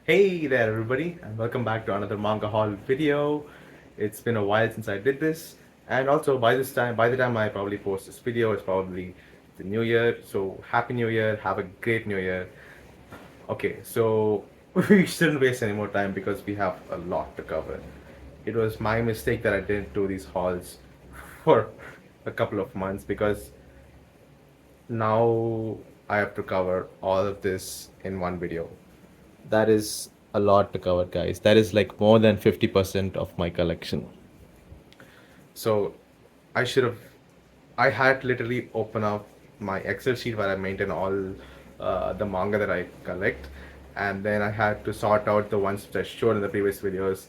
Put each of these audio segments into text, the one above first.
Hey there, everybody, and welcome back to another manga haul video. It's been a while since I did this, and also by the time I probably post this video, it's probably the new year. So happy New Year! Have a great New Year. Okay, so we shouldn't waste any more time because we have a lot to cover. It was my mistake that I didn't do these hauls for a couple of months because now I have to cover all of this in one video. That is a lot to cover, guys. That is like more than 50% of my collection. So I should have, I had literally open up my Excel sheet where I maintain all the manga that I collect, and then I had to sort out the ones which I showed in the previous videos,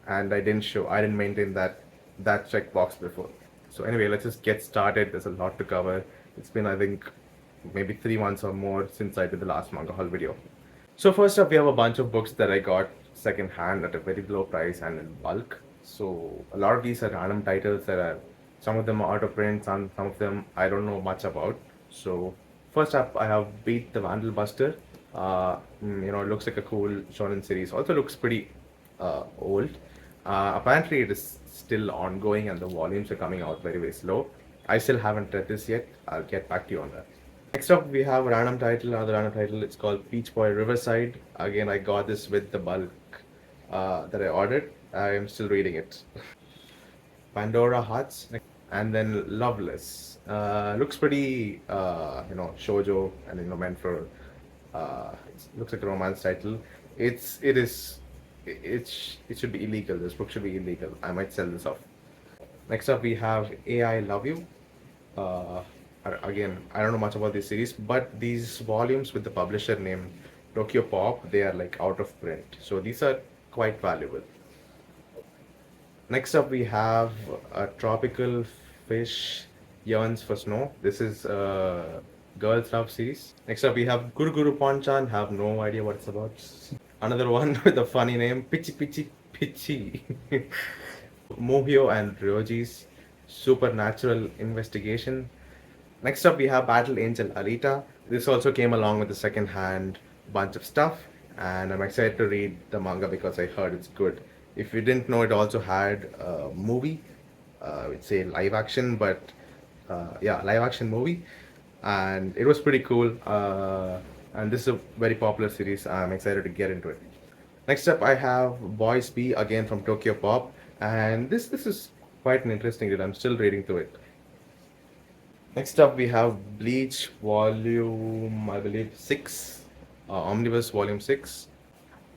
and I didn't maintain that checkbox before. So anyway, let's just get started. There's a lot to cover. It's been, I think, maybe 3 months or more since I did the last manga haul video. So first up, we have a bunch of books that I got second hand at a very low price and in bulk. So a lot of these are random titles that are, some of them are out of print, some of them I don't know much about. So first up, I have Beat the Vandal Buster. It looks like a cool shonen series. Also looks pretty old. Apparently, it is still ongoing and the volumes are coming out very, very slow. I still haven't read this yet. I'll get back to you on that. Next up, we have a random title, another random title. It's called Peach Boy Riverside. Again, I got this with the bulk that I ordered. I am still reading it. Pandora Hearts, and then Loveless. Looks pretty, shoujo, and meant for. It looks like a romance title. It is, it should be illegal. This book should be illegal. I might sell this off. Next up, we have AI Love You. Uh, Again, I don't know much about this series, but these volumes with the publisher name Tokyo Pop, they are like out of print. So these are quite valuable. Next up, we have a tropical fish yearns for snow. This is a girls' love series. Next up, we have Guru Guru Ponchan. Have no idea what it's about. Another one with a funny name, Pichi Pichi Pichi. Mohio and Ryoji's Supernatural Investigation. Next up, we have Battle Angel Alita. This also came along with a second hand bunch of stuff, and I'm excited to read the manga because I heard it's good. If you didn't know, it also had a movie, it's a live action, but yeah, live action movie, and it was pretty cool. And this is a very popular series. I'm excited to get into it. Next up, I have Boys B again from Tokyo Pop, and this is quite an interesting read. I'm still reading through it. Next up, we have Bleach Volume, I believe, 6, Omnibus Volume 6,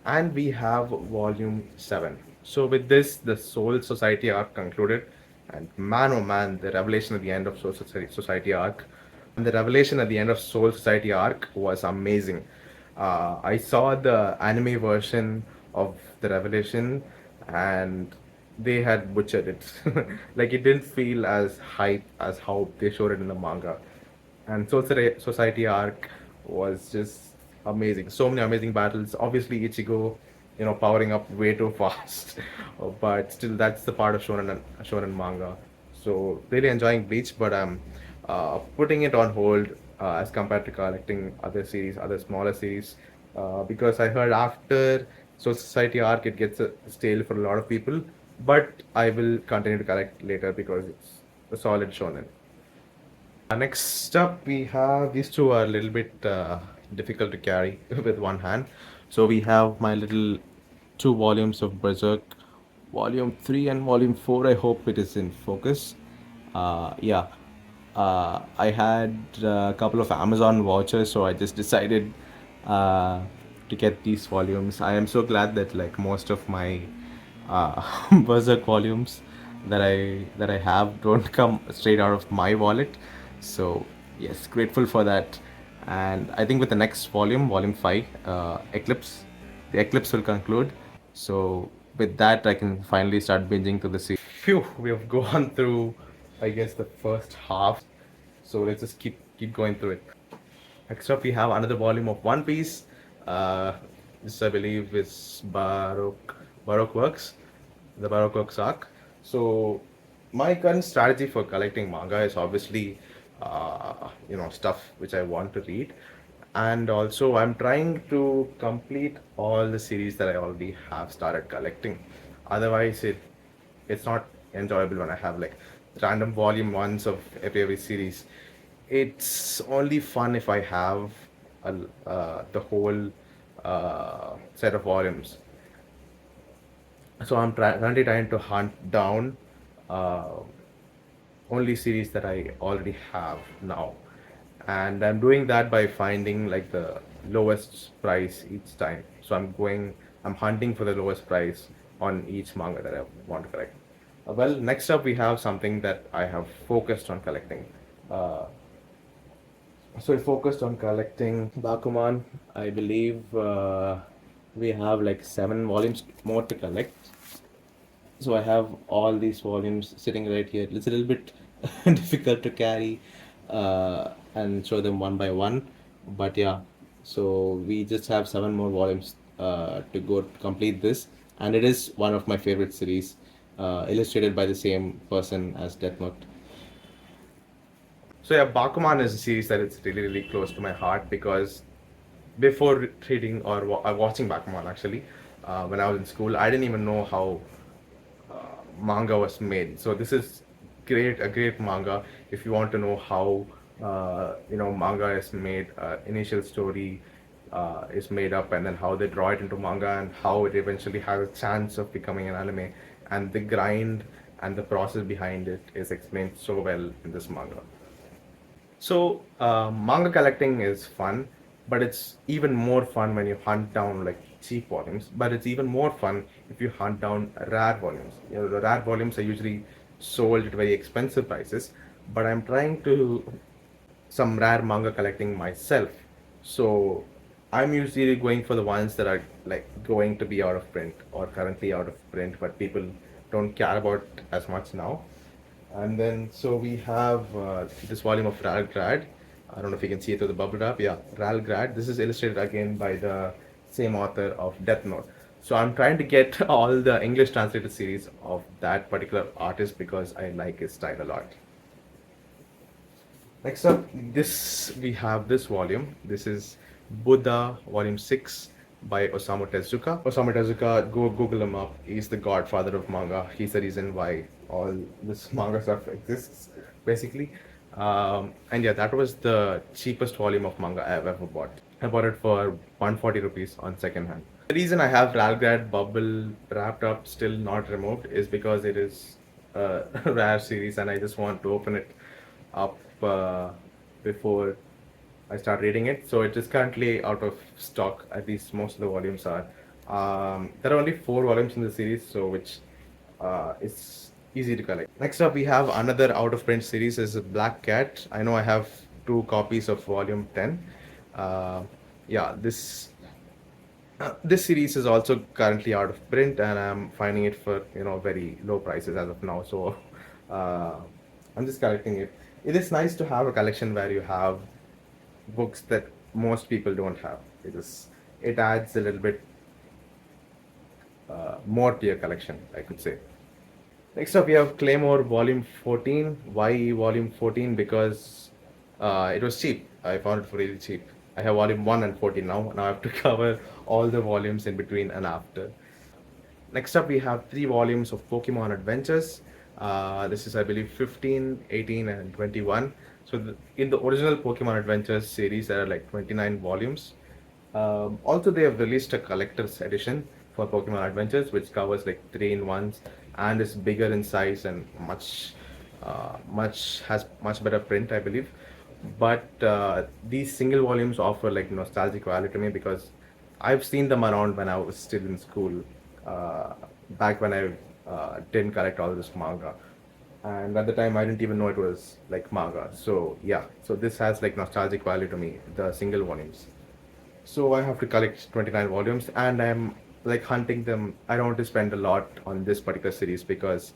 and we have Volume 7. So, with this, the Soul Society arc concluded, and man oh man, the revelation at the end of Soul Society arc. And the revelation at the end of Soul Society arc was amazing. I saw the anime version of the revelation, and they had butchered it. Like it didn't feel as hype as how they showed it in the manga. And Society arc was just amazing. So many amazing battles. Obviously, Ichigo, powering up way too fast, but still, that's the part of shonen manga. So really enjoying Bleach, but I'm putting it on hold as compared to collecting other series, other smaller series, because I heard after Society arc it gets stale for a lot of people. But I will continue to collect later because it's a solid shonen. Next up, we have these two are a little bit difficult to carry with one hand. So we have my little two volumes of Berserk, volume 3 and volume 4. I hope it is in focus. Yeah, I had a couple of Amazon vouchers, so I just decided uh, to get these volumes. I am so glad that like most of my Berserk volumes that I have don't come straight out of my wallet. So yes, grateful for that. And I think with the next volume, volume 5, Eclipse, the Eclipse will conclude. So with that, I can finally start binging to the series. Phew, we have gone through, I guess, the first half. So let's just keep going through it. Next up, we have another volume of One Piece. This, I believe, is Baroque Works, the Baroque Works arc. So, my current strategy for collecting manga is obviously, stuff which I want to read, And also I'm trying to complete all the series that I already have started collecting. Otherwise, it's not enjoyable when I have like random volume ones of every series. It's only fun if I have the whole set of volumes. So I'm currently trying to hunt down uh, only series that I already have now, and I'm doing that by finding like the lowest price each time. So I'm hunting for the lowest price on each manga that I want to collect. Well, next up we have something that I have focused on collecting. Uh, so I focused on collecting Bakuman. I believe we have like 7 volumes more to collect. So I have all these volumes sitting right here. It's a little bit difficult to carry and show them one by one, but yeah. So we just have 7 more volumes to go to complete this, and it is one of my favorite series, illustrated by the same person as Death Note. So yeah, Bakuman is a series that is really really close to my heart because before reading or watching Bakuman actually, when I was in school, I didn't even know how manga was made. So this is a great manga if you want to know how manga is made. Initial story is made up, and then how they draw it into manga, and how it eventually has a chance of becoming an anime, and the grind and the process behind it is explained so well in this manga. So, manga collecting is fun, but it's even more fun when you hunt down like cheap volumes. But it's even more fun if you hunt down rare volumes. The rare volumes are usually sold at very expensive prices. But I'm trying to some rare manga collecting myself. So I'm usually going for the ones that are like going to be out of print or currently out of print, but people don't care about as much now. And then so we have this volume of Ral Grad. I don't know if you can see it through the bubble wrap. Yeah, Ral Grad. This is illustrated again by the same author of Death Note. So I'm trying to get all the English translated series of that particular artist because I like his style a lot. Next up, this we have this volume. This is Buddha Volume 6 by Osamu Tezuka. Osamu Tezuka, go Google him up. He's the godfather of manga. He's the reason why all this manga stuff exists, basically. And yeah, that was the cheapest volume of manga I've ever bought. I bought it for 140 rupees on second hand. The reason I have Ralgrad bubble wrapped up still not removed is because it is a rare series and I just want to open it up before I start reading it. So it is currently out of stock. At least most of the volumes are. There are only 4 volumes in the series, so which is easy to collect. Next up, we have another out of print series is Black Cat. I know I have 2 copies of volume 10. Uh, yeah, this series is also currently out of print, and I'm finding it for very low prices as of now. So uh, I'm just collecting it. It is nice to have a collection where you have books that most people don't have. It adds a little bit more to your collection, I could say. Next up, we have Claymore Volume 14. Why Volume 14? Because it was cheap. I found it for really cheap. I have Volume 1 and 14 now. Now I have to cover all the volumes in between and after. Next up, we have 3 volumes of Pokemon Adventures. This is, I believe, 15, 18, and 21. So, in the original Pokemon Adventures series, there are like 29 volumes. Also, they have released a collector's edition for Pokemon Adventures, which covers like 3 in 1s and is bigger in size and has much better print, I believe. But these single volumes offer like nostalgic value to me because I've seen them around when I was still in school, uh, back when I didn't collect all this manga. And at the time, I didn't even know it was like manga. So yeah, so this has like nostalgic value to me, the single volumes. So I have to collect 29 volumes, and I'm like hunting them. I don't want to spend a lot on this particular series because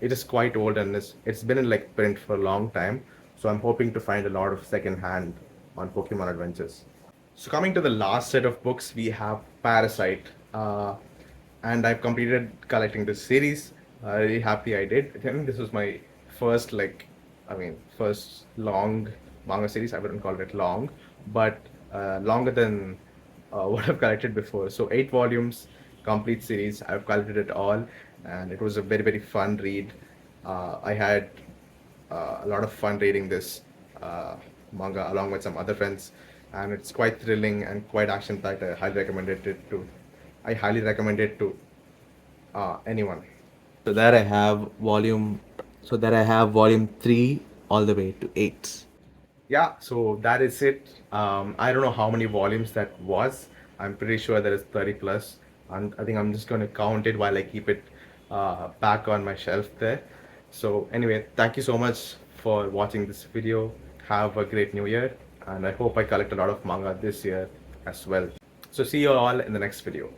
it is quite old and it's been in like print for a long time. So I'm hoping to find a lot of second hand on Pokemon Adventures. So coming to the last set of books, we have Parasite, and I've completed collecting this series. Really happy I did. I think this was my first first long manga series. I wouldn't call it long, but longer than what I've collected before. So 8 volumes, complete series. I've collected it all, and it was a very very fun read. I had a lot of fun reading this manga along with some other friends, and it's quite thrilling and quite action packed. I highly recommend it to anyone. So there I have volume 3 all the way to 8. Yeah, so that is it. I don't know how many volumes that was. I'm pretty sure there is 30 plus. And I think I'm just going to count it while I keep it back on my shelf there. So anyway, thank you so much for watching this video. Have a great new year. And I hope I collect a lot of manga this year as well. So see you all in the next video.